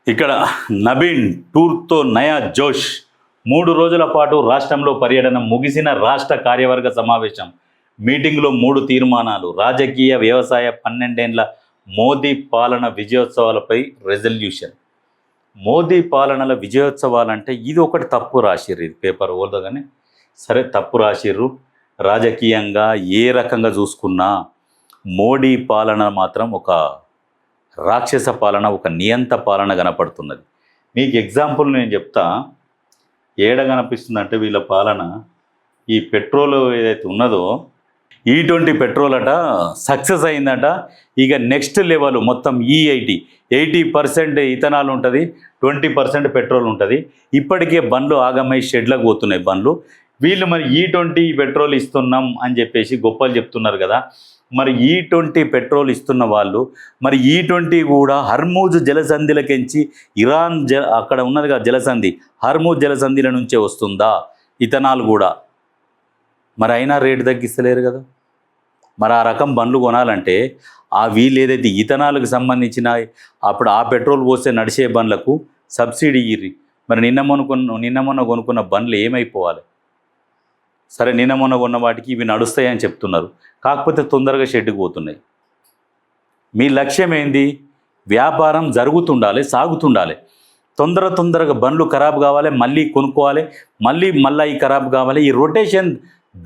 ఇక్కడ నవీన్ టూర్తో నయా జోష్ 3 రోజుల పాటు రాష్ట్రంలో పర్యటన ముగిసిన రాష్ట్ర కార్యవర్గ సమావేశం. మీటింగ్లో 3 తీర్మానాలు. రాజకీయ వ్యవసాయ 12 ఏళ్ల మోదీ పాలన విజయోత్సవాలపై రెజల్యూషన్. మోదీ పాలనల విజయోత్సవాలంటే ఇది ఒకటి తప్పు రాసిర్రు. ఇది పేపర్ ఓల్దో కానీ సరే తప్పు రాసిర్రు. రాజకీయంగా ఏ రకంగా చూసుకున్నా మోడీ పాలన మాత్రం ఒక రాక్షస పాలన, ఒక నియంత పాలన కనపడుతున్నది. మీకు ఎగ్జాంపుల్ నేను చెప్తా. ఏడ కనిపిస్తుందంటే వీళ్ళ పాలన, ఈ పెట్రోల్ ఏదైతే ఉన్నదో E20 పెట్రోల్ అట సక్సెస్ అయిందట. ఇక నెక్స్ట్ లెవెల్ మొత్తం E80 80% ఇథనాల్ ఉంటుంది, 20% పెట్రోల్ ఉంటుంది. ఇప్పటికే బండ్లు ఆగమై షెడ్లకు పోతున్నాయి బండ్లు. వీళ్ళు మరి E20 పెట్రోల్ ఇస్తున్నాం అని చెప్పేసి గొప్పలు చెప్తున్నారు కదా. మరి E20 పెట్రోల్ ఇస్తున్న వాళ్ళు మరి E20 కూడా హర్మూజ్ జలసంధిలకెంచి ఇరాన్ అక్కడ ఉన్నది కదా జలసంధి, హర్మూజ్ జలసంధిల నుంచే వస్తుందా ఇథనాల్ కూడా? మరి అయినా రేటు తగ్గిస్తలేరు కదా. మరి ఆ రకం బండ్లు కొనాలంటే ఆ వీళ్ళు ఏదైతే ఇథనాల్కి సంబంధించిన అప్పుడు ఆ పెట్రోల్ పోస్తే నడిచే బండ్లకు సబ్సిడీ ఇర్రి. మరి నిన్న మొన్న కొనుక్కున్న బండ్లు ఏమైపోవాలి? సరే నిన్న మొన్న కొన్న వాటికి ఇవి నడుస్తాయని చెప్తున్నారు, కాకపోతే తొందరగా షెడ్డుకు పోతున్నాయి. మీ లక్ష్యం ఏంది? వ్యాపారం జరుగుతుండాలి, సాగుతుండాలి. తొందరగా బండ్లు ఖరాబ్ కావాలి, మళ్ళీ కొనుక్కోవాలి, మళ్ళీ ఈ ఖరాబ్ కావాలి. ఈ రొటేషన్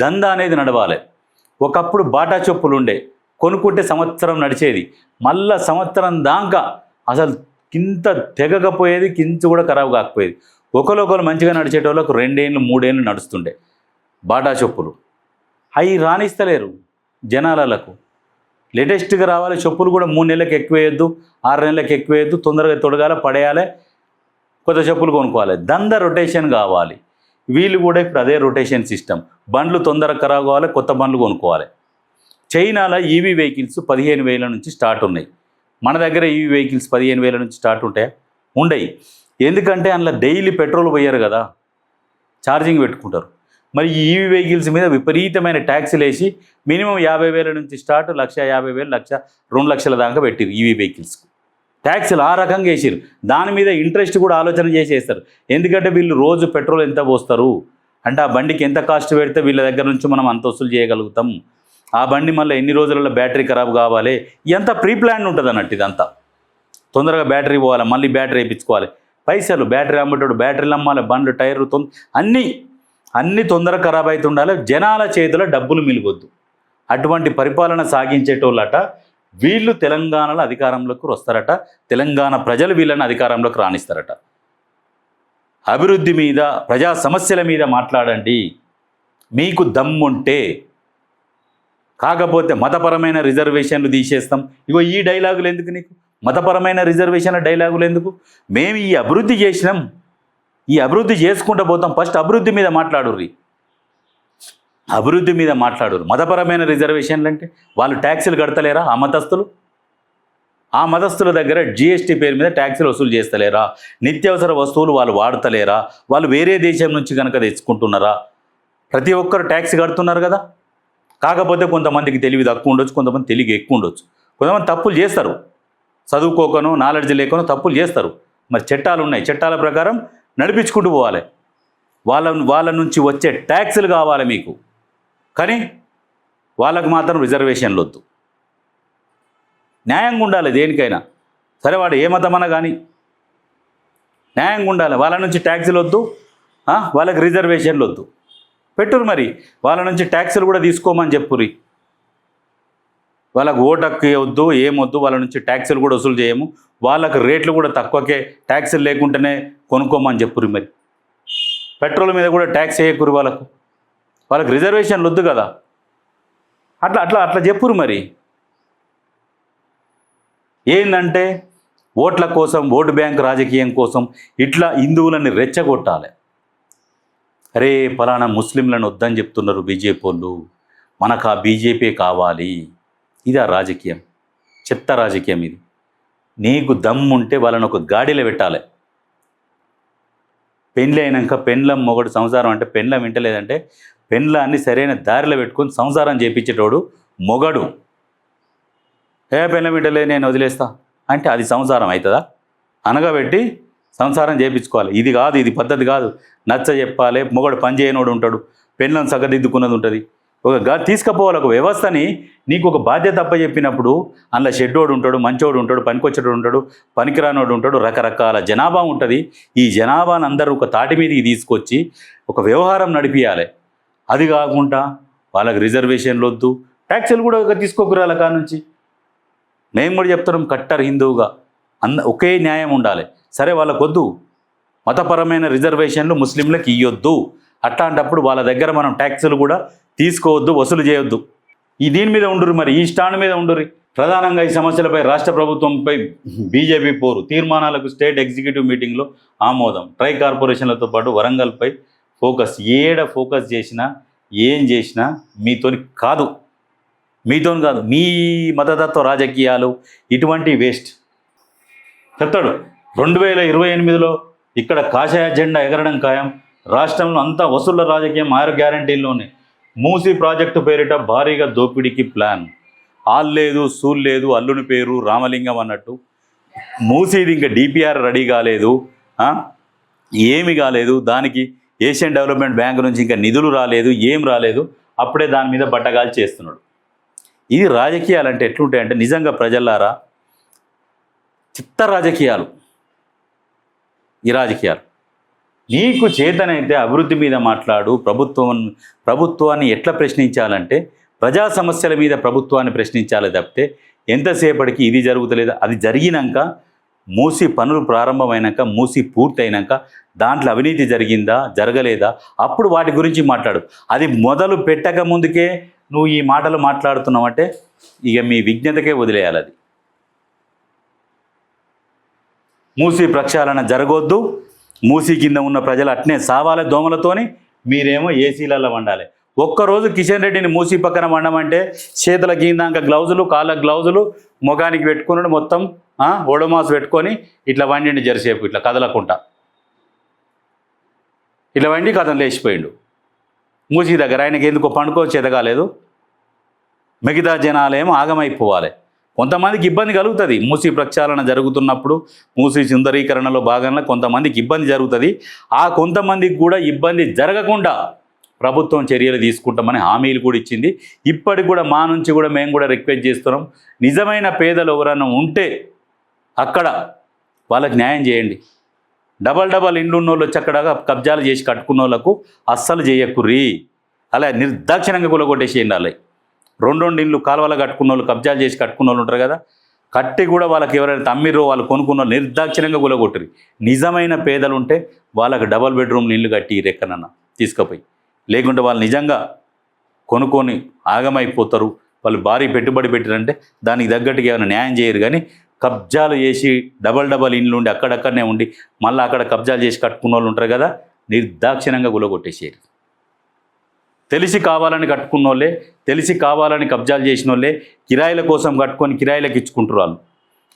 దందా అనేది నడవాలి. ఒకప్పుడు బాటా చెప్పులు ఉండే, కొనుక్కుంటే సంవత్సరం నడిచేది, మళ్ళా సంవత్సరం దాకా అసలు కింత తెగకపోయేది, కించ కూడా ఖరాబ్ కాకపోయేది. ఒకరు మంచిగా నడిచేటోళ్ళకు 2 ఏళ్ళు 3 ఏళ్ళు నడుస్తుండే బాటా చెప్పులు. అవి రాణిస్తలేరు జనాలకు. లేటెస్ట్గా రావాలి చెప్పులు కూడా. 3 నెలలకు ఎక్కువ వేయద్దు, 6 నెలలకు ఎక్కువ వేయద్దు, తొందరగా తొడగాల పడేయాలి, కొత్త చెప్పులు కొనుక్కోవాలి. రొటేషన్ కావాలి. వీళ్ళు కూడా ఇప్పుడు అదే రొటేషన్ సిస్టమ్. బండ్లు తొందరగా ఖరాబ్ కావాలి, కొత్త బండ్లు కొనుక్కోవాలి. చైనాలో ఈవీ వెహికల్స్ 15,000 నుంచి స్టార్ట్ ఉన్నాయి. మన దగ్గర ఈవీ వెహికల్స్ 15,000 నుంచి స్టార్ట్ ఉంటాయా? ఉండయి. ఎందుకంటే అందులో డైలీ పెట్రోల్ పోయారు కదా, ఛార్జింగ్ పెట్టుకుంటారు. మరి ఈ ఈవీ వెహికల్స్ మీద విపరీతమైన ట్యాక్సీలు వేసి మినిమం 50,000 నుంచి స్టార్ట్ 1,50,000 2 లక్షల దాకా పెట్టిరు ఈవీ వెహికల్స్కి. ట్యాక్సీలు ఆ రకంగా వేసారు. దాని మీద ఇంట్రెస్ట్ కూడా ఆలోచన చేసేస్తారు. ఎందుకంటే వీళ్ళు రోజు పెట్రోల్ ఎంత పోస్తారు అంటే ఆ బండికి ఎంత కాస్ట్ పెడితే వీళ్ళ దగ్గర నుంచి మనం అంత వసూలు చేయగలుగుతాం, ఆ బండి మళ్ళీ ఎన్ని రోజులలో బ్యాటరీ ఖరాబ్ కావాలి, ఎంత ప్రీ ప్లాన్ ఉంటుంది అన్నట్టు. ఇదంతా తొందరగా బ్యాటరీ పోవాలి, మళ్ళీ బ్యాటరీ వేయించుకోవాలి, పైసలు, బ్యాటరీ అమ్మేటోడు బ్యాటరీలు అమ్మాలి, బండ్లు టైర్లు అన్నీ తొందరగా ఖరాబ్ అవుతుండాలి. జనాల చేతిలో డబ్బులు మిలగొద్దు. అటువంటి పరిపాలన సాగించేటోళ్ళట వీళ్ళు తెలంగాణలో అధికారంలోకి వస్తారట. తెలంగాణ ప్రజలు వీళ్ళని అధికారంలోకి రాణిస్తారట. అభివృద్ధి మీద, ప్రజా సమస్యల మీద మాట్లాడండి మీకు దమ్ముంటే. కాకపోతే మతపరమైన రిజర్వేషన్లు తీసేస్తాం. ఇగో ఈ డైలాగులు ఎందుకు నీకు? మతపరమైన రిజర్వేషన్ల డైలాగులు ఎందుకు? మేము ఈ అభివృద్ధి చేసినాం, ఈ అభివృద్ధి చేసుకుంటూ పోతాం. ఫస్ట్ అభివృద్ధి మీద మాట్లాడుర్రి, అభివృద్ధి మీద మాట్లాడురు. మతపరమైన రిజర్వేషన్లు అంటే వాళ్ళు ట్యాక్సీలు కడతలేరా? ఆ మతస్థుల దగ్గర GST పేరు మీద ట్యాక్సీలు వసూలు చేస్తలేరా? నిత్యావసర వస్తువులు వాళ్ళు వాడతలేరా? వాళ్ళు వేరే దేశం నుంచి కనుక తెచ్చుకుంటున్నారా? ప్రతి ఒక్కరు ట్యాక్సీ కడుతున్నారు కదా. కాకపోతే కొంతమందికి తెలివి తక్కువ ఉండొచ్చు, కొంతమంది తెలివి ఎక్కువ ఉండొచ్చు, కొంతమంది తప్పులు చేస్తారు, చదువుకోకనో నాలెడ్జ్ లేకనో తప్పులు చేస్తారు. మరి చట్టాలు ఉన్నాయి, చట్టాల ప్రకారం నడిపించుకుంటూ పోవాలి. వాళ్ళ నుంచి వచ్చే ట్యాక్సులు కావాలి మీకు, కానీ వాళ్ళకు మాత్రం రిజర్వేషన్లు వద్దు. న్యాయంగా ఉండాలి దేనికైనా సరే. వాడు ఏ మతమన్నా కానీ న్యాయంగా ఉండాలి. వాళ్ళ నుంచి ట్యాక్సులు వద్దు, వాళ్ళకి రిజర్వేషన్లు వద్దు. పెట్టురు మరి వాళ్ళ నుంచి ట్యాక్సులు కూడా తీసుకోమని చెప్పురి. వాళ్ళకు ఓటక్కి వద్దు, ఏమొద్దు, వాళ్ళ నుంచి ట్యాక్సులు కూడా వసూలు చేయము, వాళ్ళకు రేట్లు కూడా తక్కువకే, ట్యాక్సులు లేకుండానే కొనుక్కోమని చెప్పురి. మరి పెట్రోల్ మీద కూడా ట్యాక్స్ వేయకూరు, వాళ్ళకి రిజర్వేషన్లు వద్దు కదా. అట్లా చెప్పురు. మరి ఏంటంటే ఓట్ల కోసం, ఓటు బ్యాంక్ రాజకీయం కోసం ఇట్లా హిందువులని రెచ్చగొట్టాలి. అరే ఫలానా ముస్లింలను వద్దని చెప్తున్నారు బీజేపీ వాళ్ళు, మనకు ఆ బీజేపీ కావాలి. ఇది ఆ రాజకీయం, చెత్త రాజకీయం ఇది. నీకు దమ్ముంటే వాళ్ళని ఒక గాడిలో పెట్టాలి. పెళ్ళి అయినాక పెండ్లం మొగడు సంసారం అంటే పెండ్లం వింటలేదంటే పెండ్లాన్ని సరైన దారిలో పెట్టుకొని సంసారం చేయించేటోడు మొగడు. పెండ్లం వింటలే నేను వదిలేస్తా అంటే అది సంసారం అవుతుందా? అనగబెట్టి సంసారం చేయించుకోవాలి. ఇది కాదు, ఇది పద్ధతి కాదు. నచ్చ చెప్పాలి. మొగడు పని చేయనోడు ఉంటాడు, పెళ్ళను సగదిద్దుకున్నది ఉంటుంది. తీసుకుపోవాలి ఒక వ్యవస్థని. నీకు ఒక బాధ్యత చెప్పినప్పుడు అందులో షెడ్డోడు ఉంటాడు, మంచోడు ఉంటాడు, పనికొచ్చేటోడు ఉంటాడు, పనికిరానోడు ఉంటాడు, రకరకాల జనాభా ఉంటుంది. ఈ జనాభాను అందరూ ఒక తాటి మీదకి తీసుకొచ్చి ఒక వ్యవహారం నడిపియాలి. అది కాకుండా వాళ్ళకి రిజర్వేషన్లు వద్దు, ట్యాక్సులు కూడా తీసుకోకురాల కాడ నుంచి. మేము కూడా చెప్తున్నాం కట్టర్ హిందువుగా ఒకే న్యాయం ఉండాలి. సరే వాళ్ళకు వద్దు, మతపరమైన రిజర్వేషన్లు ముస్లింలకు ఇవ్వద్దు. అట్లాంటప్పుడు వాళ్ళ దగ్గర మనం ట్యాక్సులు కూడా తీసుకోవద్దు, వసూలు చేయొద్దు. దీని మీద ఉండురు, మరి ఈ స్టాండ్ మీద ఉండురు. ప్రధానంగా ఈ సమస్యలపై రాష్ట్ర ప్రభుత్వంపై బీజేపీ పోరు. తీర్మానాలకు స్టేట్ ఎగ్జిక్యూటివ్ మీటింగ్లో ఆమోదం. ట్రై కార్పొరేషన్లతో పాటు వరంగల్పై ఫోకస్. ఫోకస్ చేసినా ఏం చేసినా మీతోని కాదు, మీ మతతత్వ రాజకీయాలు ఇటువంటి వేస్ట్. చెప్తాడు 2028లో ఇక్కడ కాషాయ జెండా ఎగరడం ఖాయం. రాష్ట్రంలో అంతా వసూళ్ల రాజకీయం 6 గ్యారంటీల్లోనే. మూసీ ప్రాజెక్టు పేరిట భారీగా దోపిడీకి ప్లాన్. ఆల్లేదు సూల్లేదు, అల్లుని పేరు రామలింగం అన్నట్టు. మూసీది ఇంకా డిపిఆర్ రెడీ కాలేదు, ఏమి కాలేదు. దానికి ఏషియన్ డెవలప్మెంట్ బ్యాంక్ నుంచి ఇంకా నిధులు రాలేదు, ఏం రాలేదు. అప్పుడే దాని మీద బట్టగాలు చేస్తున్నాడు. ఇది రాజకీయాలు అంటే ఎట్లుంటాయంటే నిజంగా ప్రజల్లారా, చిత్త రాజకీయాలు ఈ రాజకీయాలు. నీకు చేతనైతే అభివృద్ధి మీద మాట్లాడు. ప్రభుత్వాన్ని ఎట్లా ప్రశ్నించాలంటే ప్రజా సమస్యల మీద ప్రభుత్వాన్ని ప్రశ్నించాలి తప్పితే ఎంతసేపటికి ఇది జరుగుతలేదు. అది జరిగినాక, మూసి పనులు ప్రారంభమైనాక, మూసి పూర్తయినాక దాంట్లో అవినీతి జరిగిందా జరగలేదా అప్పుడు వాటి గురించి మాట్లాడు. అది మొదలు పెట్టక ముందుకే నువ్వు ఈ మాటలు మాట్లాడుతున్నావంటే ఇక మీ విజ్ఞతకే వదిలేయాలి. అది మూసి ప్రక్షాళన జరగొద్దు. మూసి కింద ఉన్న ప్రజలు అట్నే సావాలి దోమలతోని. మీరేమో ఏసీలలో వండాలి. ఒక్కరోజు కిషన్ రెడ్డిని మూసి పక్కన వండమంటే చేతుల కిందాక గ్లౌజులు, కాళ్ళకు గ్లౌజులు, ముఖానికి పెట్టుకున్నాడు, మొత్తం ఓడోమాస్ పెట్టుకొని ఇట్లా వండి జరిసేపు ఇట్లా కదలకుండా ఇట్లా వండి కథం లేచిపోయిండు మూసి దగ్గర. ఆయనకి ఎందుకో పండుకో చేతగాలేదు. మిగతా జనాలేమో ఆగమైపోవాలి. కొంతమందికి ఇబ్బంది కలుగుతుంది. మూసి ప్రక్షాళన జరుగుతున్నప్పుడు, మూసి సుందరీకరణలో భాగంగా కొంతమందికి ఇబ్బంది జరుగుతుంది. ఆ కొంతమందికి కూడా ఇబ్బంది జరగకుండా ప్రభుత్వం చర్యలు తీసుకుంటామని హామీలు కూడా ఇచ్చింది. ఇప్పటికి కూడా మా నుంచి కూడా మేము కూడా రిక్వెస్ట్ చేస్తున్నాం, నిజమైన పేదలు ఎవరైనా ఉంటే అక్కడ వాళ్ళకి న్యాయం చేయండి. డబల్ ఇండ్లు ఉన్నోళ్ళు వచ్చి అక్కడ కబ్జాలు చేసి కట్టుకున్న వాళ్ళకు అస్సలు చేయకుర్రీ. అలా నిర్దాక్షిణంగా కూలగొట్టేసేయండి. అలా 2 ఇండ్లు కాలువలు కట్టుకున్న వాళ్ళు, కబ్జాలు చేసి కట్టుకున్న వాళ్ళు ఉంటారు కదా, కట్టి కూడా వాళ్ళకి ఎవరైనా తమ్మిర్రో వాళ్ళు కొనుక్కున్న వాళ్ళు నిర్దాక్షిణంగా కూలగొట్టరు. నిజమైన పేదలు ఉంటే వాళ్ళకి డబల్ బెడ్రూమ్లు ఇల్లు కట్టి రెక్కనన్నా తీసుకుపోయి, లేకుంటే వాళ్ళు నిజంగా కొనుక్కొని ఆగమైపోతారు. వాళ్ళు భారీ పెట్టుబడి పెట్టారంటే దానికి తగ్గట్టుగా ఏమైనా న్యాయం చేయరు. కానీ కబ్జాలు చేసి డబల్ ఇండ్లు ఉండి అక్కడక్కడనే ఉండి మళ్ళీ అక్కడ కబ్జాలు చేసి కట్టుకున్న వాళ్ళు ఉంటారు కదా, నిర్దాక్షిణంగా కూలగొట్టేసేరు. తెలిసి కావాలని కట్టుకున్న వాళ్ళే, తెలిసి కావాలని కబ్జాలు చేసిన వాళ్ళే కిరాయిల కోసం కట్టుకొని కిరాయిలకు ఇచ్చుకుంటారు వాళ్ళు.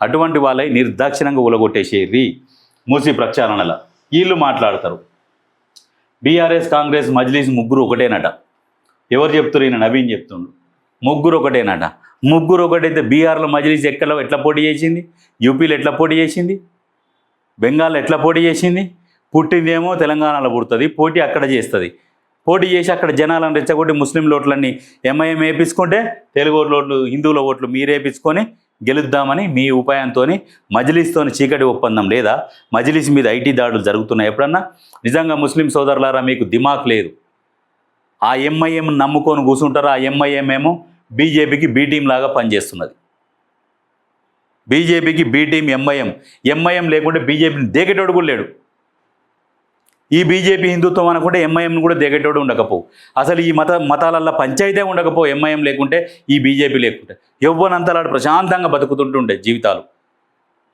అటువంటి వాళ్ళై నిర్దాక్షిణంగా కూలగొట్టేసేరి మూసి ప్రక్షాళనల. వీళ్ళు మాట్లాడతారు బీఆర్ఎస్, కాంగ్రెస్, మజ్లిస్ ముగ్గురు ఒకటేనట. ఎవరు చెప్తారు? ఈయన నవీన్ చెప్తుండు. ముగ్గురు ఒకటేనట. ముగ్గురు ఒకటైతే బీహార్లో మజ్లిస్ ఎట్లా పోటీ చేసింది? యూపీలో ఎట్లా పోటీ చేసింది? బెంగాల్లో ఎట్లా పోటీ చేసింది? పుట్టిందేమో తెలంగాణలో పుడుతుంది, పోటీ అక్కడ చేస్తుంది. పోటీ చేసి అక్కడ జనాలను రెచ్చగొట్టి ముస్లిం ఓట్లన్నీ ఎంఐఎం వేయించుకుంటే తెలుగు ఓట్లు, హిందువుల ఓట్లు మీరు వేయించుకొని గెలుద్దామని మీ ఉపాయంతో మజ్లిస్తో చీకటి ఒప్పందం లేదా? మజ్లిస్ మీద ఐటీ దాడులు జరుగుతున్నాయి ఎప్పుడన్నా? నిజంగా ముస్లిం సోదరులారా మీకు దిమాక్ లేదు. ఆ ఎంఐఎం నమ్ముకొని కూర్చుంటారు. ఆ ఎంఐఎం ఏమో బీజేపీకి బీ టీం లాగా పనిచేస్తున్నది. బీజేపీకి బీ టీం ఎంఐఎం లేకుంటే బీజేపీని దేకేటోడు కూడా లేడు. ఈ బీజేపీ హిందుత్వం అనుకుంటే ఎంఐఎంను కూడా దిగేటోడు ఉండకపోవు. అసలు ఈ మతాలల్లో పంచాయితీ ఉండకపోవు ఎంఐఎం లేకుంటే, ఈ బీజేపీ లేకుంటే. యవ్వనంతలాడు ప్రశాంతంగా బతుకుతుంటుండే జీవితాలు.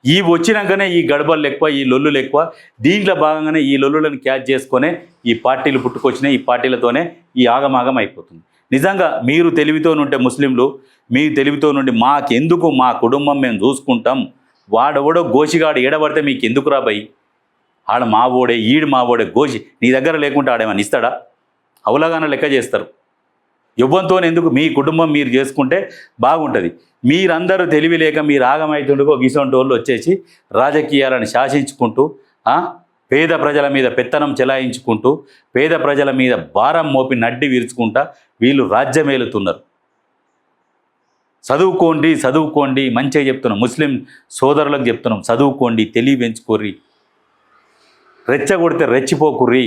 ఈ వచ్చినాకనే ఈ గడబళ్ళు ఎక్కువ, ఈ లొల్లులు ఎక్కువ. దీంట్లో భాగంగానే ఈ లొల్లులను క్యాచ్ చేసుకొనే ఈ పార్టీలు పుట్టుకొచ్చినాయి. ఈ పార్టీలతోనే ఈ ఆగమాగం అయిపోతుంది. నిజంగా మీరు తెలివితో ఉంటే ముస్లింలు, మీ తెలివితో నుండి మాకెందుకు, మా కుటుంబం మేము చూసుకుంటాం, వాడెవడో గోషిగాడు ఏడబడితే మీకు ఎందుకు రాబోయి? ఆడ మావోడే, ఈడు మావోడే, గోషి నీ దగ్గర లేకుంటే ఆడేమని ఇస్తాడా? అవులాగానే లెక్క చేస్తారు. ఎవ్వంతో ఎందుకు మీ కుటుంబం మీరు చేసుకుంటే బాగుంటుంది. మీరందరూ తెలివి లేక మీరు ఆగమైతుండుకో గిసొంటి వాళ్ళు వచ్చేసి రాజకీయాలను శాసించుకుంటూ పేద ప్రజల మీద పెత్తనం చెలాయించుకుంటూ పేద ప్రజల మీద భారం మోపి నడ్డి విరుచుకుంటా వీళ్ళు రాజ్యమేలుతున్నారు. చదువుకోండి చదువుకోండి, మంచిగా చెప్తున్నాం, ముస్లిం సోదరులకు చెప్తున్నాం, చదువుకోండి, తెలివి పెంచుకోర్రి, రెచ్చగొడితే రెచ్చిపోకుర్రి.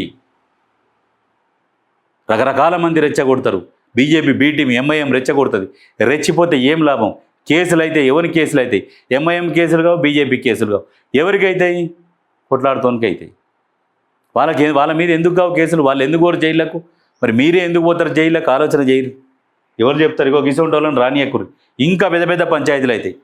రకరకాల మంది రెచ్చగొడతారు. బీజేపీ బి టీం ఎంఐఎం రెచ్చగొడుతుంది. రెచ్చిపోతే ఏం లాభం? కేసులు అయితే ఎవరి కేసులు అవుతాయి? ఎంఐఎం కేసులు కావు, బీజేపీ కేసులు కావు. ఎవరికి అవుతాయి? కొట్లాడుతోనికి అవుతాయి. వాళ్ళ మీద ఎందుకు కావు కేసులు? వాళ్ళు ఎందుకు పోరు జైళ్ళకు? మరి మీరే ఎందుకు పోతారు జైళ్ళకు? ఆలోచన చేయరు. ఎవరు చెప్తారు? ఇగో గిసొంటి వాళ్ళని రానియకురు, ఇంకా పెద్ద పెద్ద పంచాయతీలు అవుతాయి.